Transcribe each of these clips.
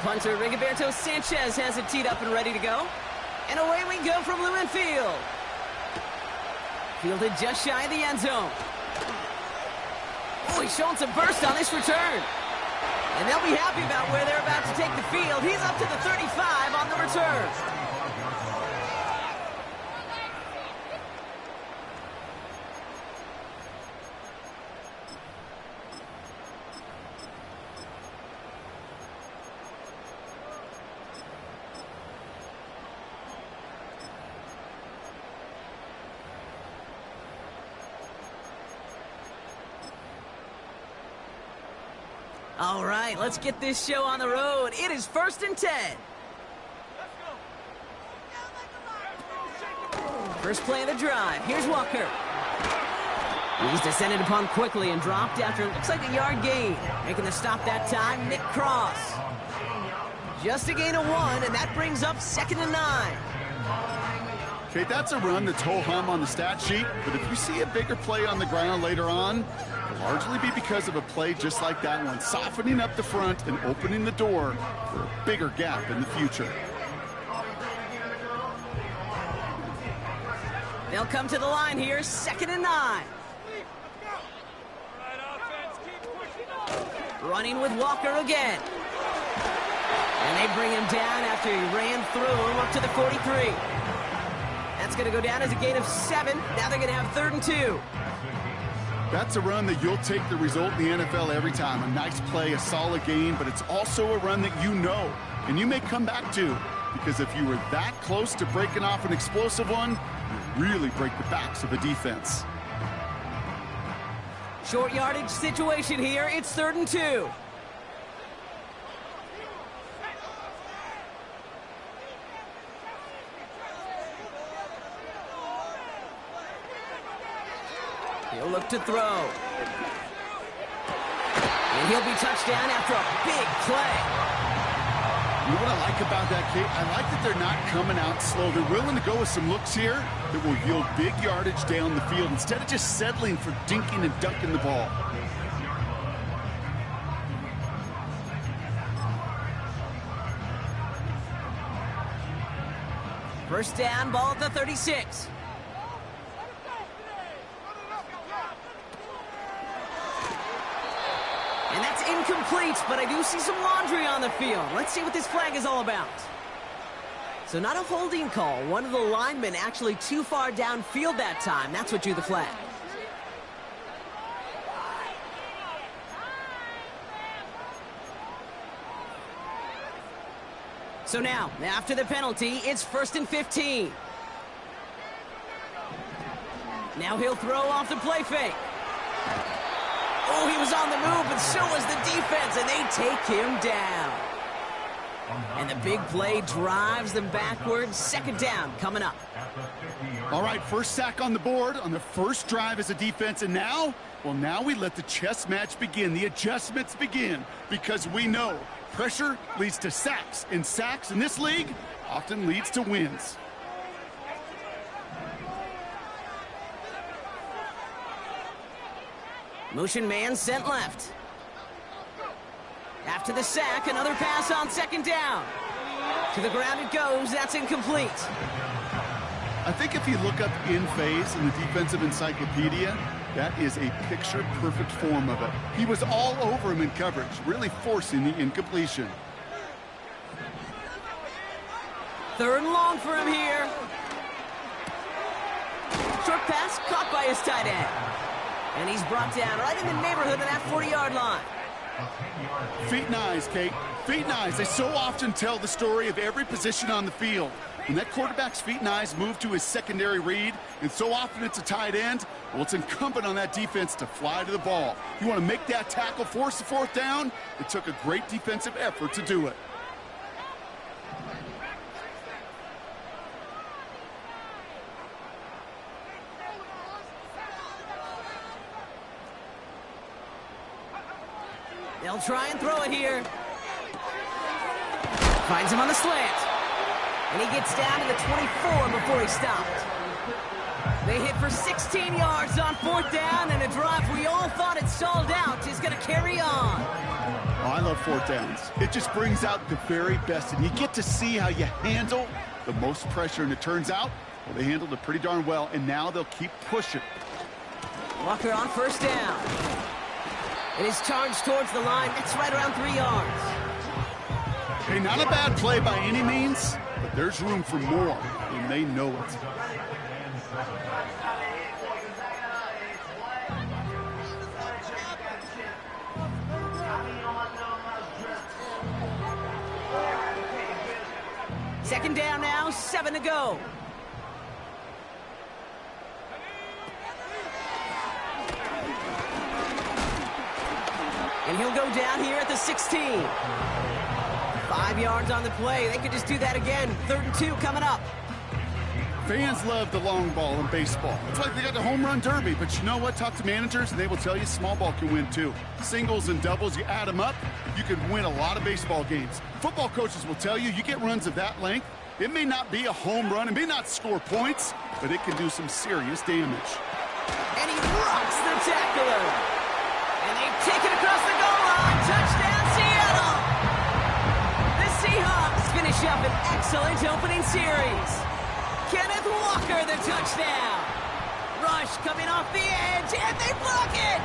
punter Rigoberto Sanchez has it teed up and ready to go. And away we go from Lumen Field. Fielded just shy of the end zone. Oh, he's showing some burst on this return. And they'll be happy about where they're about to take the field. He's up to the 35 on the return. All right, let's get this show on the road. It is 1st and 10. First play of the drive. Here's Walker. He's descended upon quickly and dropped after it looks like a yard gain. Making the stop that time, Nick Cross. Just a gain of 1, and that brings up 2nd and 9. Okay, that's a run that's ho-hum on the stat sheet, but if you see a bigger play on the ground later on, it'll largely be because of a play just like that one, softening up the front and opening the door for a bigger gap in the future. They'll come to the line here, 2nd and 9. Running with Walker again. And they bring him down after he ran through him up to the 43. That's going to go down as a gain of 7. Now they're going to have 3rd and 2. That's a run that you'll take the result in the NFL every time. A nice play, a solid gain, but it's also a run that you know and you may come back to, because if you were that close to breaking off an explosive one, you really break the backs of a defense. Short yardage situation here. It's 3rd and 2. He'll look to throw. And he'll be touched down after a big play. You know what I like about that, Kate? I like that they're not coming out slow. They're willing to go with some looks here that will yield big yardage down the field instead of just settling for dinking and dunking the ball. First down, ball at the 36. And that's incomplete, but I do see some laundry on the field. Let's see what this flag is all about. So not a holding call. One of the linemen actually too far downfield that time. That's what drew the flag. So now, after the penalty, it's 1st and 15. Now he'll throw off the play fake. Oh, he was on the move, but so was the defense, and they take him down. And the big play drives them backwards. 2nd down coming up. All right, first sack on the board on the first drive as a defense, and now, well, now we let the chess match begin. The adjustments begin, because we know pressure leads to sacks, and sacks in this league often leads to wins. Motion man sent left. After the sack, another pass on 2nd down. To the ground it goes. That's incomplete. I think if you look up in phase in the defensive encyclopedia, that is a picture-perfect form of it. He was all over him in coverage, really forcing the incompletion. 3rd and long for him here. Short pass caught by his tight end. And he's brought down right in the neighborhood of that 40-yard line. Feet and eyes, Kate. Feet and eyes. They so often tell the story of every position on the field. When that quarterback's feet and eyes move to his secondary read, and so often it's a tight end, well, it's incumbent on that defense to fly to the ball. You want to make that tackle, force the 4th down? It took a great defensive effort to do it. They'll try and throw it here. Finds him on the slant. And he gets down to the 24 before he stopped. They hit for 16 yards on 4th down, and a drive we all thought had stalled out is going to carry on. Oh, I love fourth downs. It just brings out the very best, and you get to see how you handle the most pressure, and it turns out, well, they handled it pretty darn well, and now they'll keep pushing. Walker on first down. It is charged towards the line. That's right around 3 yards. Hey, not a bad play by any means, but there's room for more, and they know it. Second down now, 7 to go. And he'll go down here at the 16. 5 yards on the play. They could just do that again. 3rd and 2 coming up. Fans love the long ball in baseball. It's like they got the home run derby, but you know what? Talk to managers, and they will tell you small ball can win too. Singles and doubles, you add them up, you can win a lot of baseball games. Football coaches will tell you, you get runs of that length, it may not be a home run, it may not score points, but it can do some serious damage. And he rocks the tackler. And they take it across the goal line. Touchdown, Seattle! The Seahawks finish up an excellent opening series. Kenneth Walker, the touchdown. Rush coming off the edge, and they block it!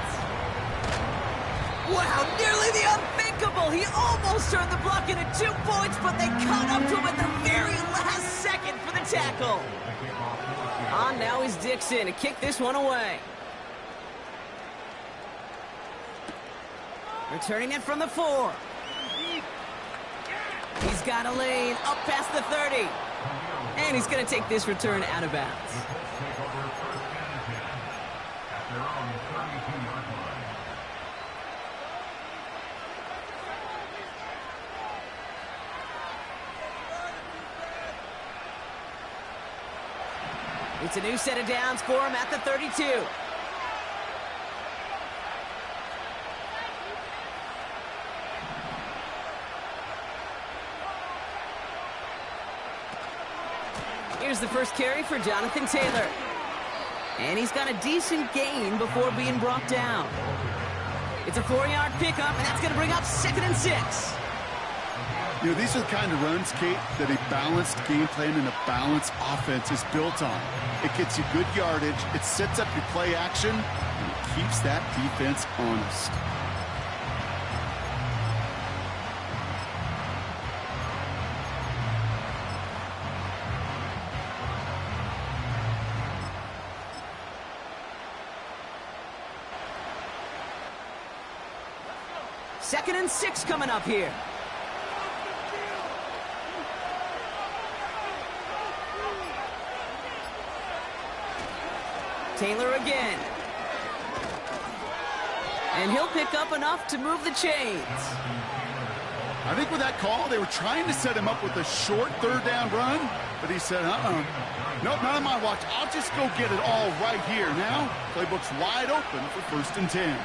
Wow, nearly the unthinkable. He almost turned the block into 2 points, but they caught up to him at the very last second for the tackle. On now is Dixon to kick this one away. Returning it from the 4. He's got a lane up past the 30. And he's going to take this return out of bounds. It's a new set of downs for him at the 32. Here's the first carry for Jonathan Taylor. And he's got a decent gain before being brought down. It's a 4-yard pickup, and that's going to bring up 2nd and 6. You know, these are the kind of runs, Kate, that a balanced game plan and a balanced offense is built on. It gets you good yardage, it sets up your play action, and it keeps that defense honest. Second and 6 coming up here. Taylor again. And he'll pick up enough to move the chains. I think with that call, they were trying to set him up with a short 3rd down run, but he said, nope, not on my watch. I'll just go get it all right here. Now, playbook's wide open for 1st and 10.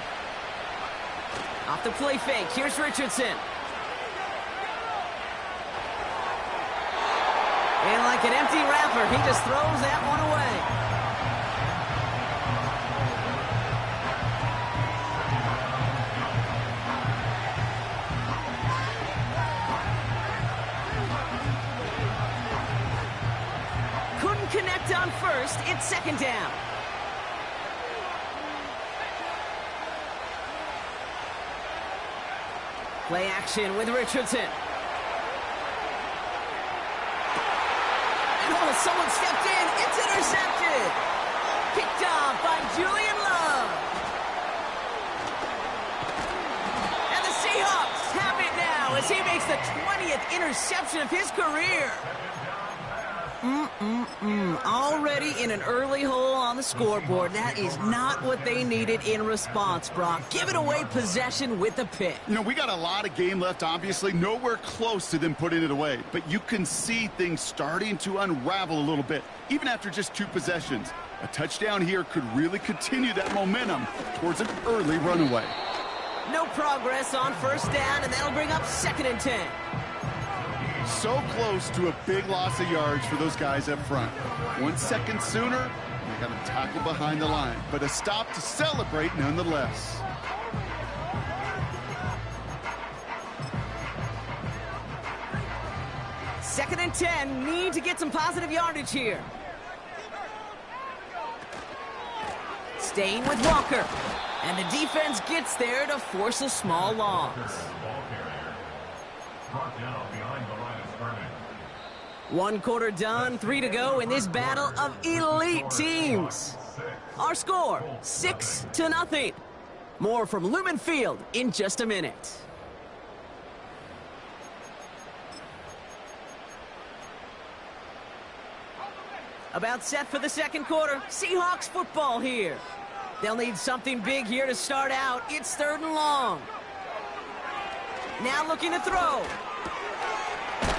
Off the play fake, here's Richardson. And like an empty wrapper, he just throws that one away. Couldn't connect on first, it's 2nd down. Play action with Richardson. And someone stepped in. It's intercepted. Picked off by Julian Love. And the Seahawks have it now as he makes the 20th interception of his career. Already in an early hole on the scoreboard. That is not what they needed in response, Brock. Giving away possession with a pick. You know, we got a lot of game left, obviously. Nowhere close to them putting it away. But you can see things starting to unravel a little bit, even after just 2 possessions. A touchdown here could really continue that momentum towards an early runaway. No progress on first down, and that'll bring up 2nd and 10. So close to a big loss of yards for those guys up front. 1 second sooner, they got to tackle behind the line. But a stop to celebrate nonetheless. 2nd and 10, need to get some positive yardage here. Staying with Walker. And the defense gets there to force a small loss. 1 quarter done, 3 to go in this battle of elite teams. Our score, 6-0. More from Lumen Field in just a minute. About set for the 2nd quarter. Seahawks football here. They'll need something big here to start out. It's 3rd and long. Now looking to throw.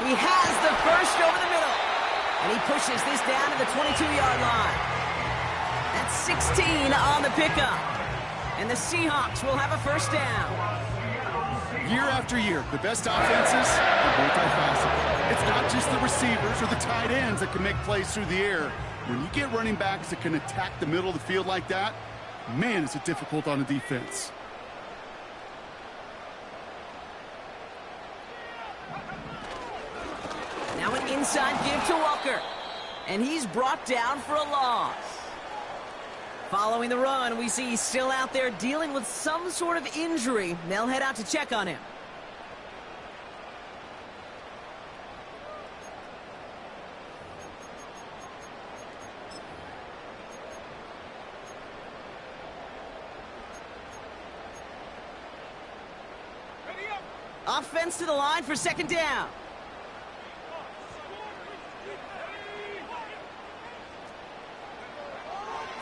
He has the first over the middle. And he pushes this down to the 22-yard line. That's 16 on the pickup. And the Seahawks will have a first down. Year after year, the best offenses are multifaceted. It's not just the receivers or the tight ends that can make plays through the air. When you get running backs that can attack the middle of the field like that, man, is it difficult on a defense. Now an inside give to Walker. And he's brought down for a loss. Following the run, we see he's still out there dealing with some sort of injury. They'll head out to check on him. Offense to the line for 2nd down.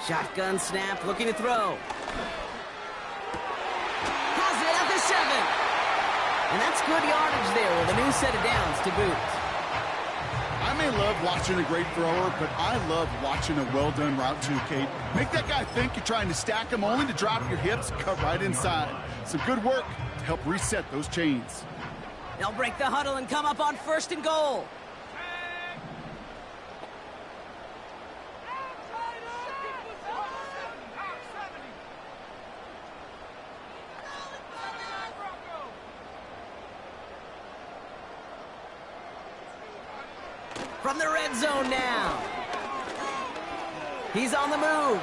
Shotgun snap, looking to throw. Has it at the 7. And that's good yardage there with a new set of downs to boot. I may love watching a great thrower, but I love watching a well-done route too, Kate. Make that guy think you're trying to stack him only to drop your hips and cut right inside. Some good work to help reset those chains. They'll break the huddle and come up on 1st and goal. From the red zone now. He's on the move.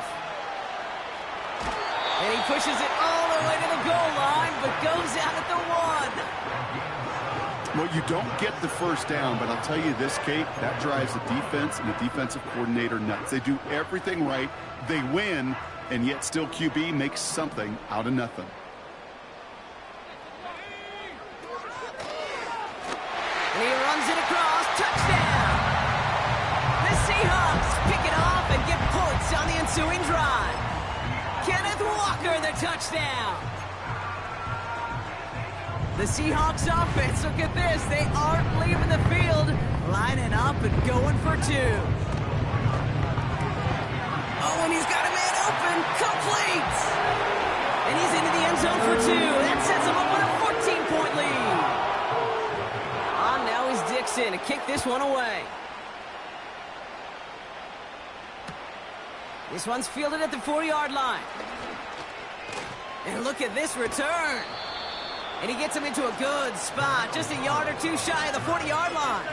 And he pushes it all the way to the goal line, but goes out at the 1. Well, you don't get the first down, but I'll tell you this, Kate, that drives the defense and the defensive coordinator nuts. They do everything right. They win, and yet still QB makes something out of nothing. And he runs it across. Touchdown! The Seahawks pick it off and get points on the ensuing drive. Kenneth Walker, the touchdown. The Seahawks offense, look at this. They aren't leaving the field, lining up and going for 2. Oh, and he's got a man open. Complete. And he's into the end zone for 2. That sets him up with a 14-point lead. Now is Dixon to kick this one away. This one's fielded at the 4-yard line. And look at this return. And he gets him into a good spot, just a yard or 2 shy of the 40-yard line.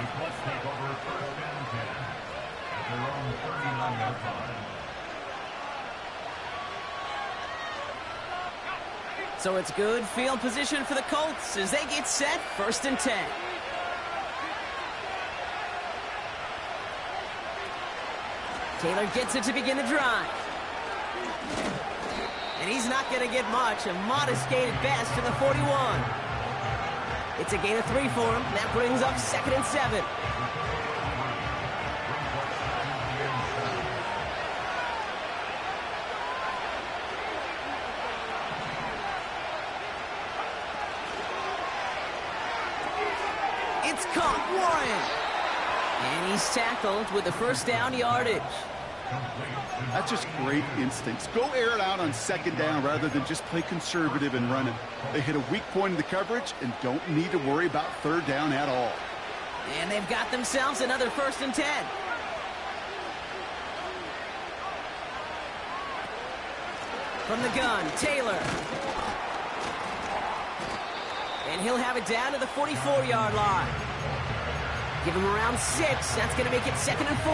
So it's good field position for the Colts as they get set 1st and 10. Taylor gets it to begin the drive. And he's not going to get much. A modest gain at best to the 41. It's a gain of 3 for him. That brings up 2nd and 7. It's caught. Warren. And he's tackled with the first down yardage. That's just great instincts. Go air it out on 2nd down rather than just play conservative and run it. They hit a weak point in the coverage and don't need to worry about 3rd down at all. And they've got themselves another 1st and 10. From the gun, Taylor. And he'll have it down to the 44-yard line. Give him around 6. That's going to make it 2nd and 4.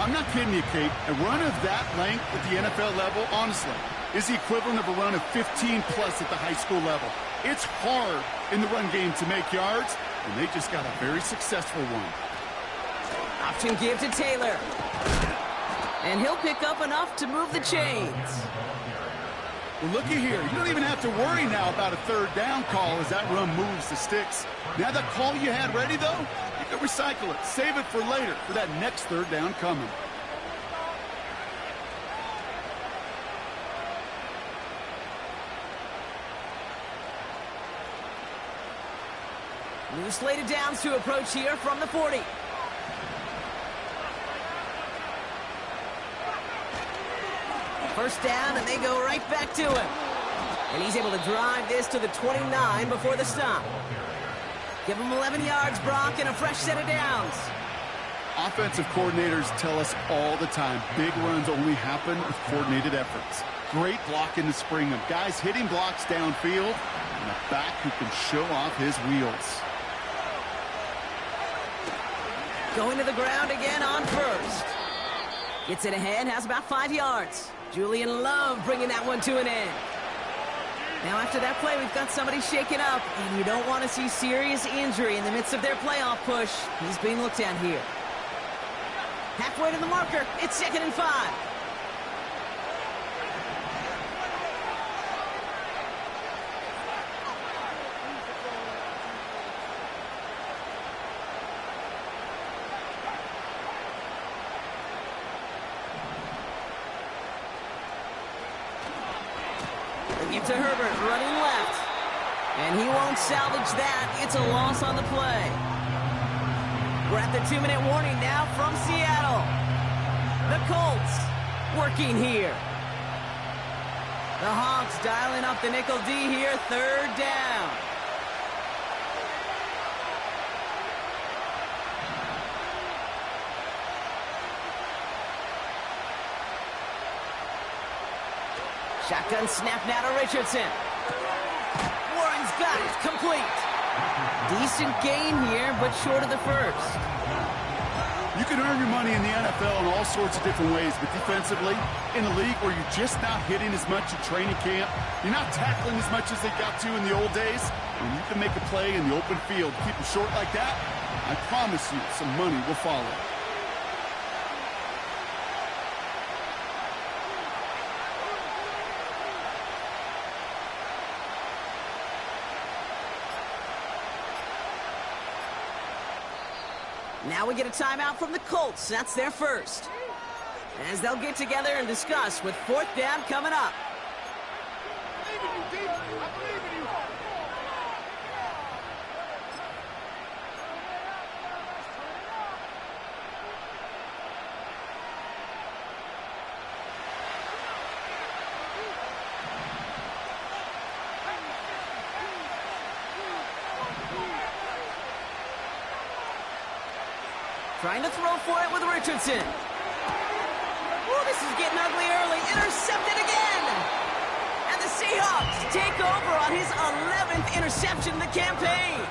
I'm not kidding you, Kate. A run of that length at the NFL level, honestly, is the equivalent of a run of 15-plus at the high school level. It's hard in the run game to make yards, and they just got a very successful one. Option give to Taylor. And he'll pick up enough to move the chains. Well, looky here. You don't even have to worry now about a 3rd down call as that run moves the sticks. Now that call you had ready, though, you can recycle it. Save it for later for that next 3rd down coming. New slated downs to approach here from the 40. First down, and they go right back to him. And he's able to drive this to the 29 before the stop. Give him 11 yards, Brock, and a fresh set of downs. Offensive coordinators tell us all the time, big runs only happen with coordinated efforts. Great blocking to spring them. Guys hitting blocks downfield, and a back who can show off his wheels. Going to the ground again on first. Gets it ahead, has about 5 yards. Julian Love bringing that one to an end. Now after that play, we've got somebody shaken up, and you don't want to see serious injury in the midst of their playoff push. He's being looked at here. Halfway to the marker, it's 2nd and 5. Give to Herbert, running left. And he won't salvage that. It's a loss on the play. We're at the 2-minute warning now from Seattle. The Colts working here. The Hawks dialing up the nickel D here, 3rd down. Shotgun snap now to Richardson. Warren's got it, complete. Decent gain here, but short of the first. You can earn your money in the NFL in all sorts of different ways, but defensively, in a league where you're just not hitting as much at training camp, you're not tackling as much as they got to in the old days, and you can make a play in the open field, keep it short like that, I promise you some money will follow. Now we get a timeout from the Colts. That's their first. As they'll get together and discuss with 4th down coming up. Trying to throw for it with Richardson. Ooh, this is getting ugly early. Intercepted again. And the Seahawks take over on his 11th interception of the campaign.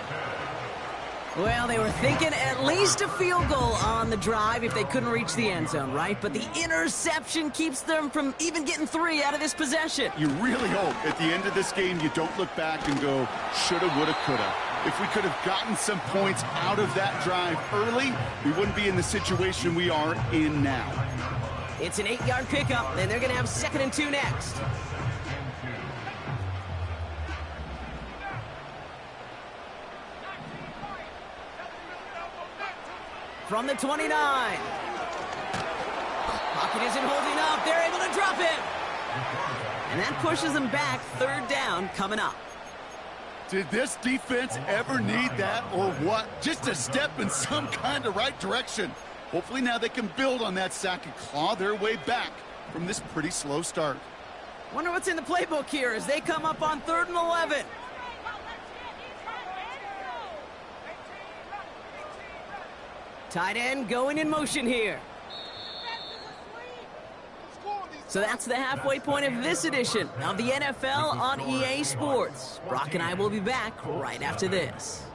Well, they were thinking at least a field goal on the drive if they couldn't reach the end zone, right? But the interception keeps them from even getting 3 out of this possession. You really hope at the end of this game you don't look back and go, shoulda, woulda, coulda. If we could have gotten some points out of that drive early, we wouldn't be in the situation we are in now. It's an 8-yard pickup, and they're going to have 2nd and 2 next. From the 29. Pocket isn't holding up. They're able to drop it. And that pushes them back. 3rd down coming up. Did this defense ever need that or what? Just a step in some kind of right direction. Hopefully now they can build on that sack and claw their way back from this pretty slow start. Wonder what's in the playbook here as they come up on 3rd and 11. Tight end going in motion here. So that's the halfway point of this edition of the NFL on EA Sports. Brock and I will be back right after this.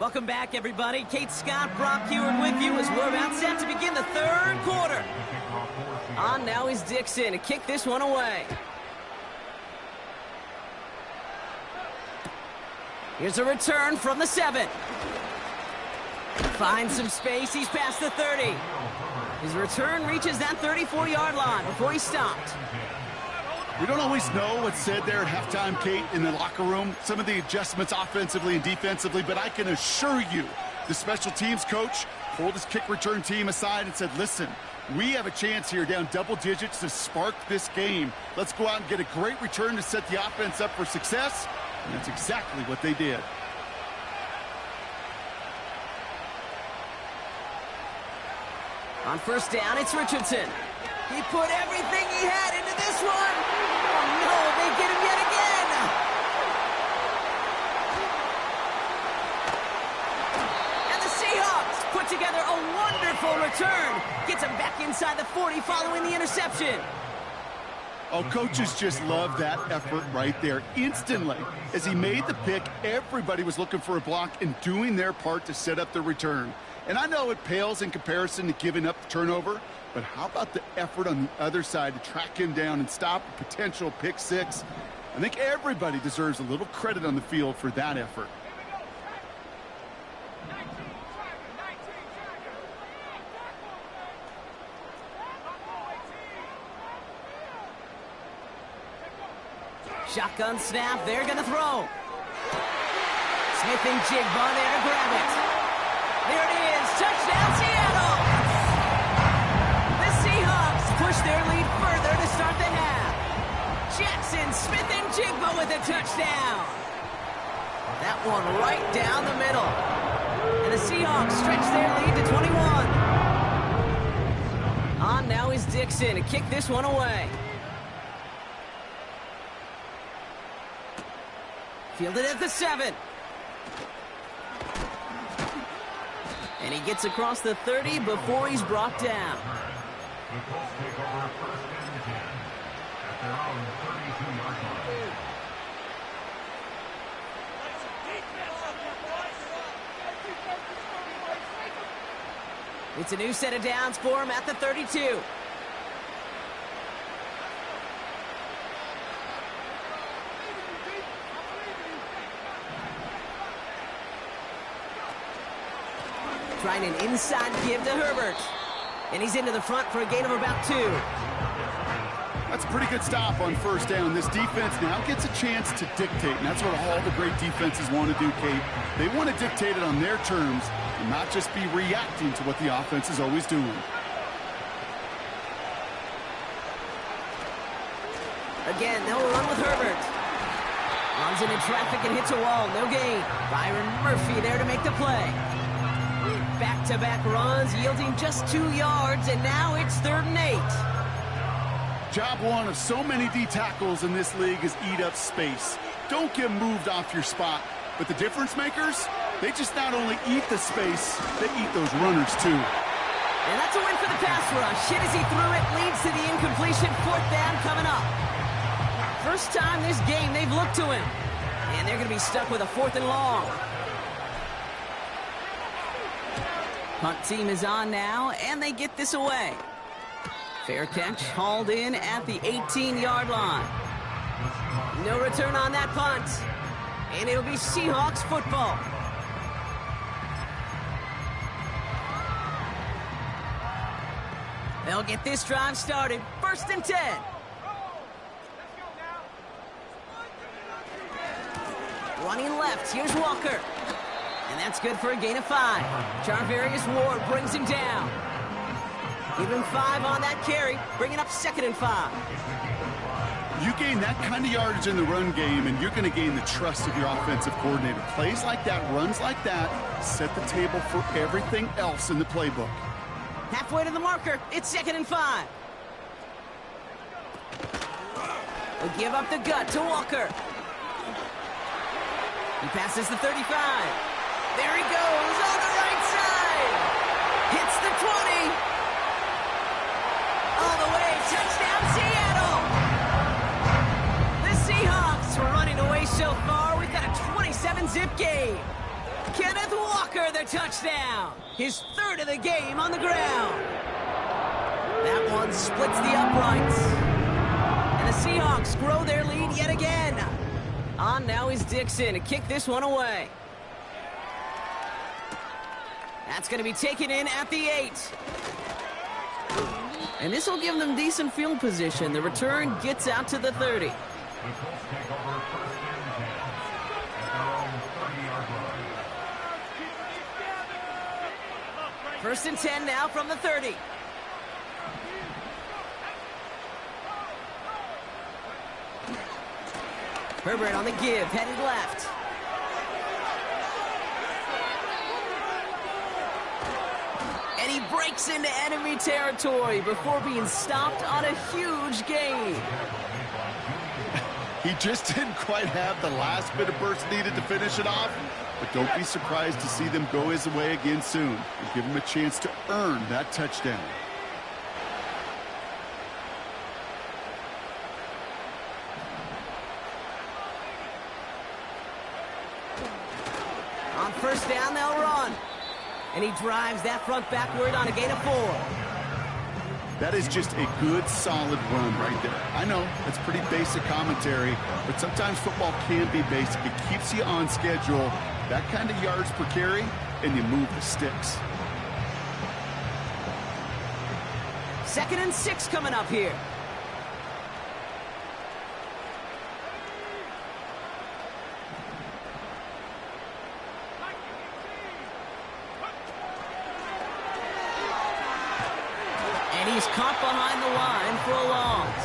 Welcome back, everybody. Kate Scott, Brock Heward with you as we're about set to begin the third quarter. On now is Dixon to kick this one away. Here's a return from the 7. Finds some space. He's past the 30. His return reaches that 34-yard line before he's stopped. We don't always know what's said there at halftime, Kate, in the locker room. Some of the adjustments offensively and defensively, but I can assure you the special teams coach pulled his kick return team aside and said, listen, we have a chance here down double digits to spark this game. Let's go out and get a great return to set the offense up for success. And that's exactly what they did. On first down, it's Richardson. He put everything he had into this one. Oh, no, they get him yet again. And the Seahawks put together a wonderful return. Gets him back inside the 40 following the interception. Oh, coaches just love that effort right there. Instantly, as he made the pick, everybody was looking for a block and doing their part to set up the return. And I know it pales in comparison to giving up the turnover, but how about the effort on the other side to track him down and stop a potential pick six? I think everybody deserves a little credit on the field for that effort. Shotgun snap, they're going to throw. Smith and Jigba there to grab it. There it is, touchdown Seattle! The Seahawks push their lead further to start the half. Jackson, Smith and Jigba with a touchdown. That one right down the middle. And the Seahawks stretch their lead to 21. On now is Dixon to kick this one away. Fielded at the 7. And he gets across the 30 before he's brought down. The Colts take over first and 10 at their own 32-yard line. It's a new set of downs for him at the 32. Trying an inside give to Herbert. And he's into the front for a gain of about 2. That's a pretty good stop on first down. This defense now gets a chance to dictate, and that's what all the great defenses want to do, Kate. They want to dictate it on their terms and not just be reacting to what the offense is always doing. Again, they'll run with Herbert. Runs into traffic and hits a wall. No gain. Byron Murphy there to make the play. Back-to-back runs yielding just 2 yards, and now it's 3rd and 8. Job one of so many D tackles in this league is eat up space. Don't get moved off your spot. But the difference makers, they just not only eat the space, they eat those runners too. And that's a win for the pass rush. Hit as he threw it, leads to the incompletion. 4th down coming up. First time this game they've looked to him. And they're going to be stuck with a 4th and long. Punt team is on now, and they get this away. Fair catch, hauled in at the 18-yard line. No return on that punt. And it'll be Seahawks football. They'll get this drive started. 1st and 10. Running left, here's Walker. And that's good for a gain of 5. Charvarius Ward brings him down. Give him 5 on that carry, bringing up 2nd and 5. You gain that kind of yardage in the run game, and you're going to gain the trust of your offensive coordinator. Plays like that, runs like that, set the table for everything else in the playbook. Halfway to the marker, it's 2nd and 5. They'll give up the gut to Walker. He passes the 35. There he goes on the right side. Hits the 20. All the way, touchdown Seattle. The Seahawks were running away so far. We've got a 27-zip game. Kenneth Walker. another touchdown. His third of the game on the ground. That one splits the uprights. And the Seahawks grow their lead yet again. On now is Dixon to kick this one away. That's going to be taken in at the 8. And this will give them decent field position. The return gets out to the 30. The Colts take over first and 10 at their own 30-yard line. First and 10 now from the 30. Herbert on the give, headed left. And he breaks into enemy territory before being stopped on a huge gain. He just didn't quite have the last bit of burst needed to finish it off, but don't be surprised to see them go his way again soon and give him a chance to earn that touchdown. On first down, they'll run. And he drives that front backward on a gain of 4. That is just a good, solid run right there. I know, it's pretty basic commentary, but sometimes football can be basic. It keeps you on schedule, that kind of yards per carry, and you move the sticks. 2nd and 6 coming up here. He's caught behind the line for a loss.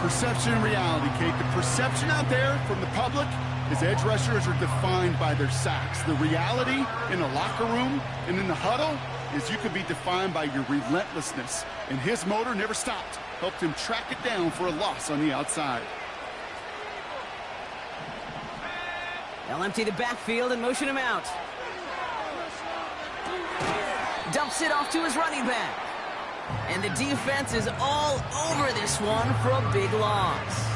Perception and reality, Kate. The perception out there from the public is edge rushers are defined by their sacks. The reality in a locker room and in the huddle is you can be defined by your relentlessness. And his motor never stopped. Helped him track it down for a loss on the outside. They'll empty the backfield and motion him out. Dumps it off to his running back. And the defense is all over this one for a big loss.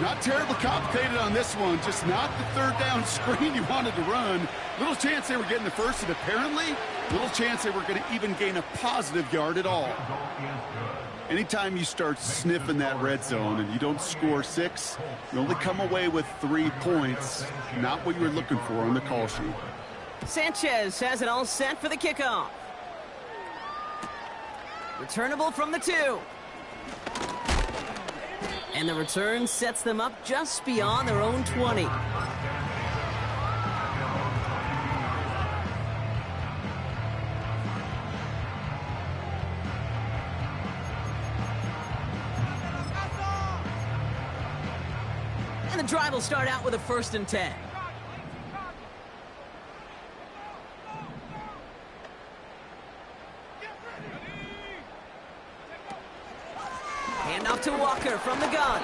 Not terribly complicated on this one, just not the third down screen you wanted to run. Little chance they were getting the first, and apparently, little chance they were going to even gain a positive yard at all. Anytime you start sniffing that red zone and you don't score 6, you only come away with 3 points. Not what you were looking for on the call sheet. Sanchez has it all set for the kickoff. Returnable from the 2. And the return sets them up just beyond their own 20. And the drive will start out with a 1st and 10. Handoff to Walker from the gun.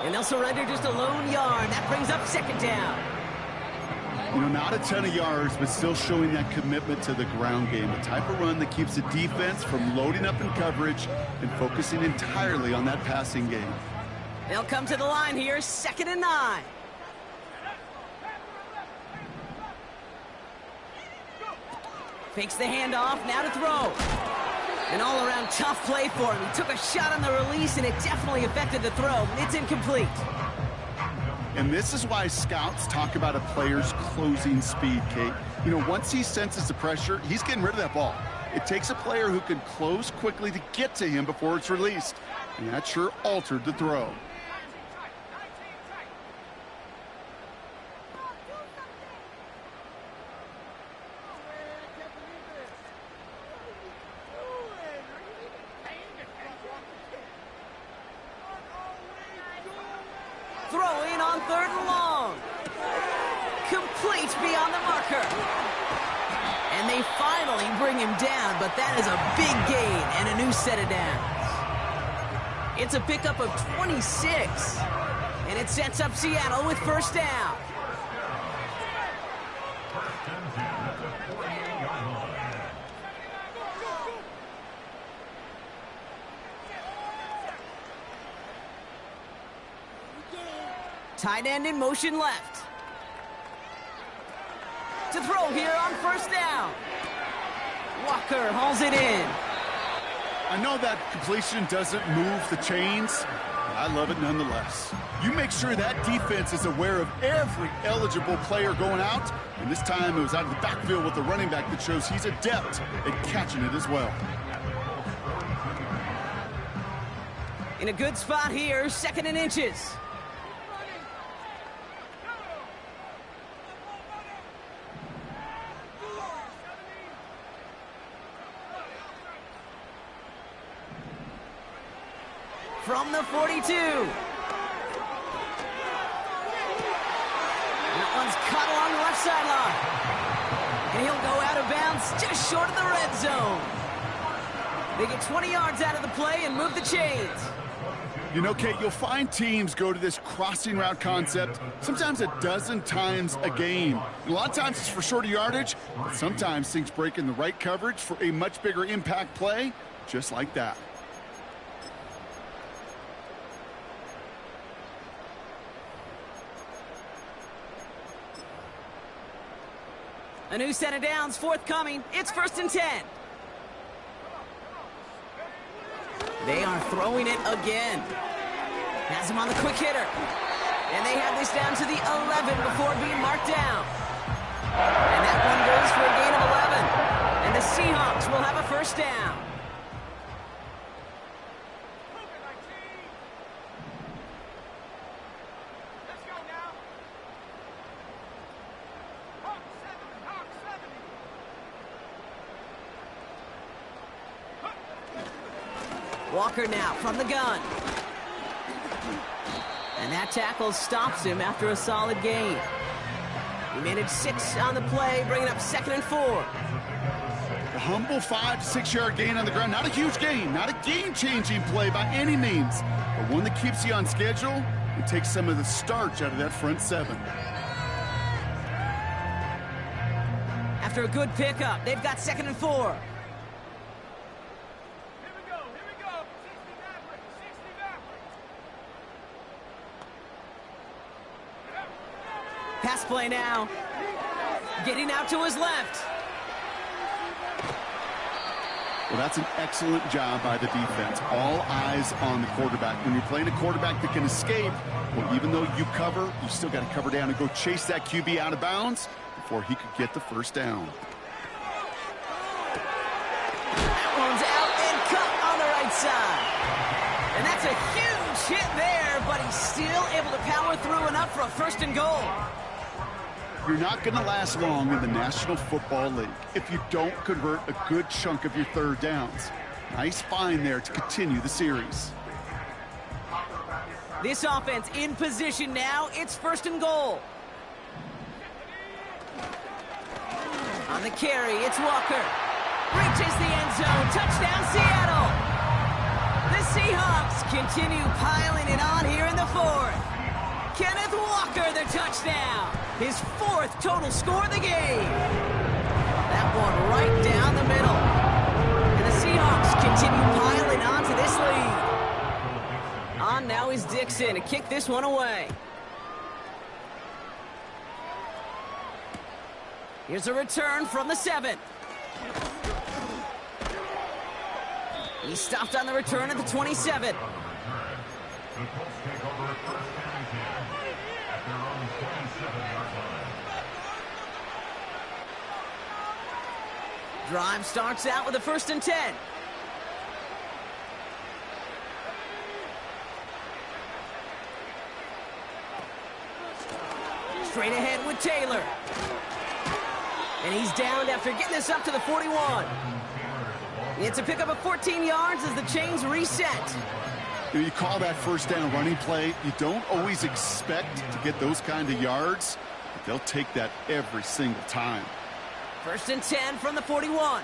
And they'll surrender just a lone yard. That brings up 2nd down. You know, not a ton of yards, but still showing that commitment to the ground game. A type of run that keeps the defense from loading up in coverage and focusing entirely on that passing game. They'll come to the line here, 2nd and 9. Fakes the handoff, now to throw. An all-around tough play for him. He took a shot on the release, and it definitely affected the throw. It's incomplete. And this is why scouts talk about a player's closing speed, Kate. You know, once he senses the pressure, he's getting rid of that ball. It takes a player who can close quickly to get to him before it's released. And that sure altered the throw. Throwing on 3rd and long. Complete beyond the marker. And they finally bring him down, but that is a big gain and a new set of downs. It's a pickup of 26. And it sets up Seattle with 1st down. Tight end in motion left. to throw here on first down. Walker hauls it in. I know that completion doesn't move the chains, but I love it nonetheless. You make sure that defense is aware of every eligible player going out, and this time it was out of the backfield with the running back that shows he's adept at catching it as well. In a good spot here, 2nd and inches. From the 42. That one's caught along the left sideline. And he'll go out of bounds just short of the red zone. They get 20 yards out of the play and move the chains. You know, Kate, you'll find teams go to this crossing route concept sometimes a dozen times a game. And a lot of times it's for shorter yardage, but sometimes things break in the right coverage for a much bigger impact play, just like that. A new set of downs forthcoming. It's 1st and 10. They are throwing it again. Has him on the quick hitter. And they have this down to the 11 before being marked down. And that one goes for a gain of 11. And the Seahawks will have a first down. Walker now from the gun. And that tackle stops him after a solid gain. He managed 6 on the play, bringing up 2nd and 4. A humble 5 to 6 yard gain on the ground. Not a huge gain, not a game-changing play by any means, but one that keeps you on schedule and takes some of the starch out of that front 7. After a good pickup, they've got 2nd and 4. Pass play now. Getting out to his left. Well, that's an excellent job by the defense. All eyes on the quarterback. When you're playing a quarterback that can escape, well, even though you cover, you still got to cover down and go chase that QB out of bounds before he could get the first down. That one's out and cut on the right side. And that's a huge hit there, but he's still able to power through enough for a 1st and goal. You're not going to last long in the National Football League if you don't convert a good chunk of your 3rd downs. Nice find there to continue the series. This offense in position now. It's 1st and goal. On the carry, it's Walker. Reaches the end zone. Touchdown, Seattle. The Seahawks continue piling it on here in the 4th. Kenneth Walker, the touchdown. His 4th total score of the game. That one right down the middle. And the Seahawks continue piling on to this lead. On now is Dixon to kick this one away. Here's a return from the 7. He stopped on the return at the 27. Drive starts out with a 1st and 10. Straight ahead with Taylor. And he's downed after getting this up to the 41. It's a pickup of 14 yards as the chains reset. You call that 1st down running play. You don't always expect to get those kind of yards, but they'll take that every single time. 1st and 10 from the 41.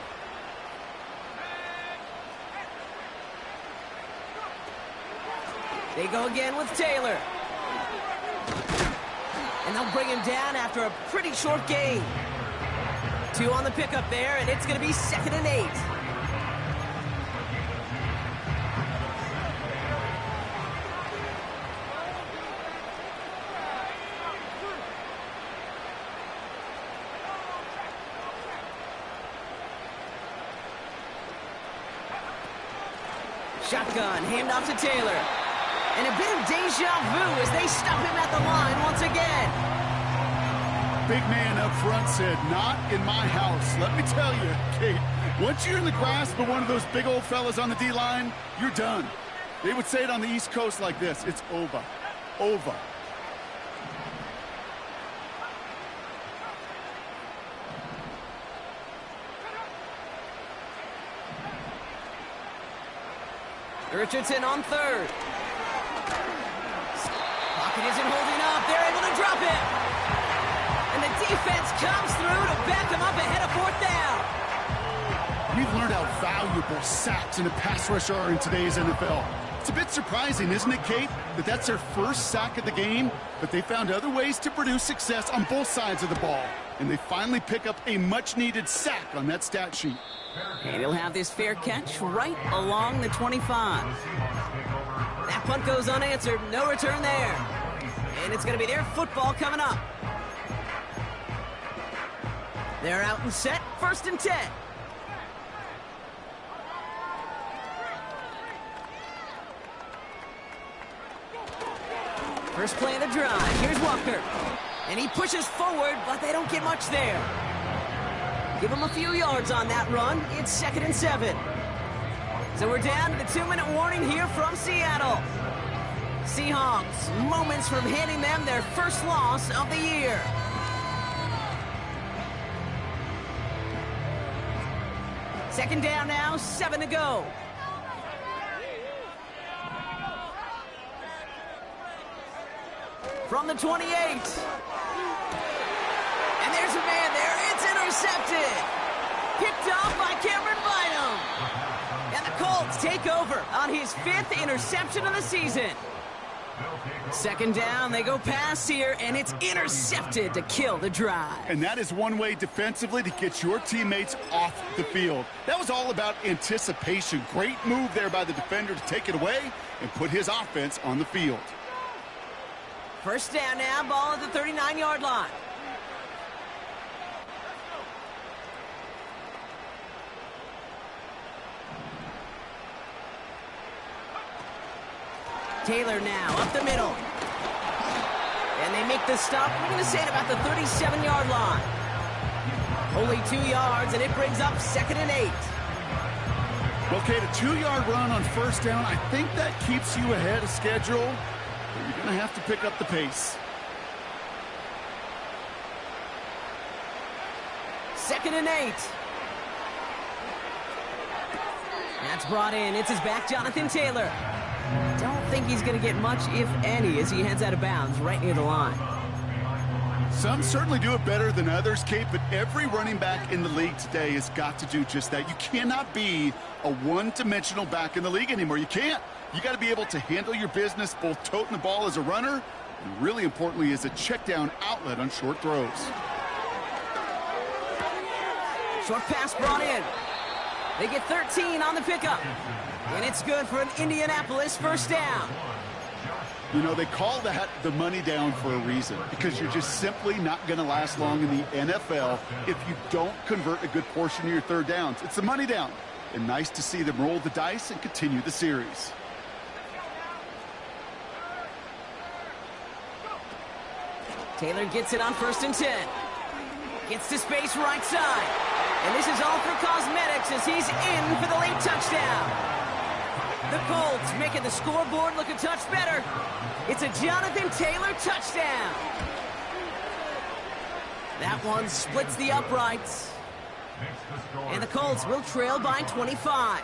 They go again with Taylor. And they'll bring him down after a pretty short gain. 2 on the pickup there, and it's going to be 2nd and 8. Shotgun, handoff to Taylor. And a bit of deja vu as they stop him at the line once again. Big man up front said, "Not in my house." Let me tell you, Kate, once you're in the grasp of one of those big old fellas on the D-line, you're done. They would say it on the East Coast like this: it's over. Over. Richardson on third. Pocket isn't holding up. They're able to drop it. And the defense comes through to back them up ahead of fourth down. We've learned how valuable sacks in a pass rush are in today's NFL. It's a bit surprising, isn't it, Kate, that that's their first sack of the game, but they found other ways to produce success on both sides of the ball. And they finally pick up a much-needed sack on that stat sheet. And he'll have this fair catch right along the 25. That punt goes unanswered. No return there. And it's going to be their football coming up. They're out and set. 1st and 10. First play of the drive. Here's Walker. And he pushes forward, but they don't get much there. Give him a few yards on that run. It's 2nd and 7. So we're down to the 2-minute warning here from Seattle. Seahawks, moments from handing them their first loss of the year. Second down now, 7 to go. From the 28. And there's a man there. It's intercepted. Picked off by Cameron Bynum. And the Colts take over on his 5th interception of the season. Second down, they go pass here, and it's intercepted to kill the drive. And that is one way defensively to get your teammates off the field. That was all about anticipation. Great move there by the defender to take it away and put his offense on the field. First down now, ball at the 39-yard line. Taylor now up the middle. And they make the stop, we're going to say, at about the 37-yard line. Only 2 yards, and it brings up 2nd and 8. Okay, the 2-yard run on first down, I think that keeps you ahead of schedule. But you're going to have to pick up the pace. 2nd and 8. That's brought in. It's his back, Jonathan Taylor. Don't think he's going to get much, if any, as he heads out of bounds right near the line. Some certainly do it better than others, Kate, but every running back in the league today has got to do just that. You cannot be a one-dimensional back in the league anymore. You can't. You got to be able to handle your business, both toting the ball as a runner, and really importantly, as a check-down outlet on short throws. Short pass brought in. They get 13 on the pickup. And it's good for an Indianapolis first down. You know, they call that the money down for a reason, because you're just simply not going to last long in the NFL if you don't convert a good portion of your third downs. It's the money down. And nice to see them roll the dice and continue the series. Taylor gets it on 1st and 10. Gets to space right side. And this is all for cosmetics as he's in for the late touchdown. The Colts making the scoreboard look a touch better. It's a Jonathan Taylor touchdown. That one splits the uprights. And the Colts will trail by 25.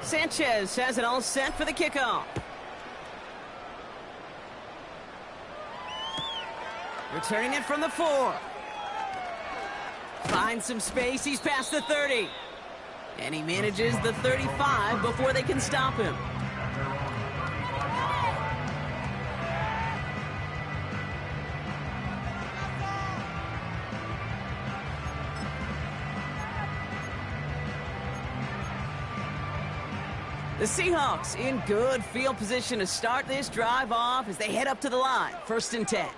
Sanchez has it all set for the kickoff. Returning it from the 4. Finds some space. He's past the 30. And he manages the 35 before they can stop him. The Seahawks in good field position to start this drive off as they head up to the line. 1st and 10.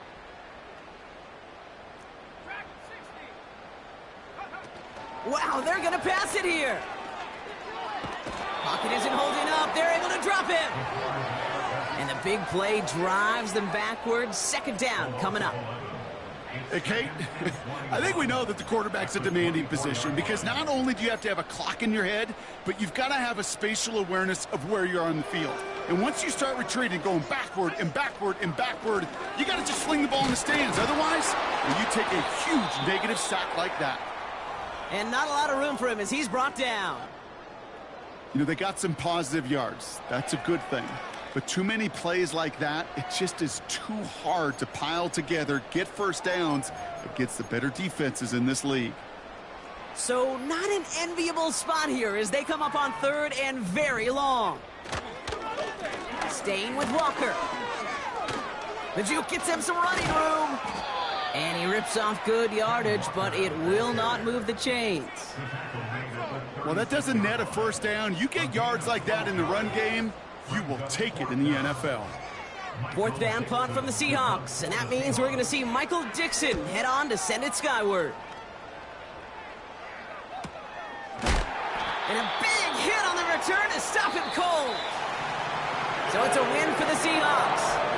Wow, they're going to pass it here. Pocket isn't holding up. They're able to drop him. And the big play drives them backwards. Second down coming up. Hey, Kate, I think we know that the quarterback's a demanding position because not only do you have to have a clock in your head, but you've got to have a spatial awareness of where you are on the field. And once you start retreating, going backward and backward and backward, you got to just fling the ball in the stands. Otherwise, you take a huge negative sack like that. And not a lot of room for him as he's brought down. You know, they got some positive yards. That's a good thing. But too many plays like that, it just is too hard to pile together, get first downs against the better defenses in this league. So not an enviable spot here as they come up on third and very long. Staying with Walker. The juke gets him some running room. And he rips off good yardage, but it will not move the chains. Well, that doesn't net a first down. You get yards like that in the run game, you will take it in the NFL. Fourth down punt from the Seahawks, and that means we're going to see Michael Dixon head on to send it skyward. And a big hit on the return to stop him cold. So it's a win for the Seahawks.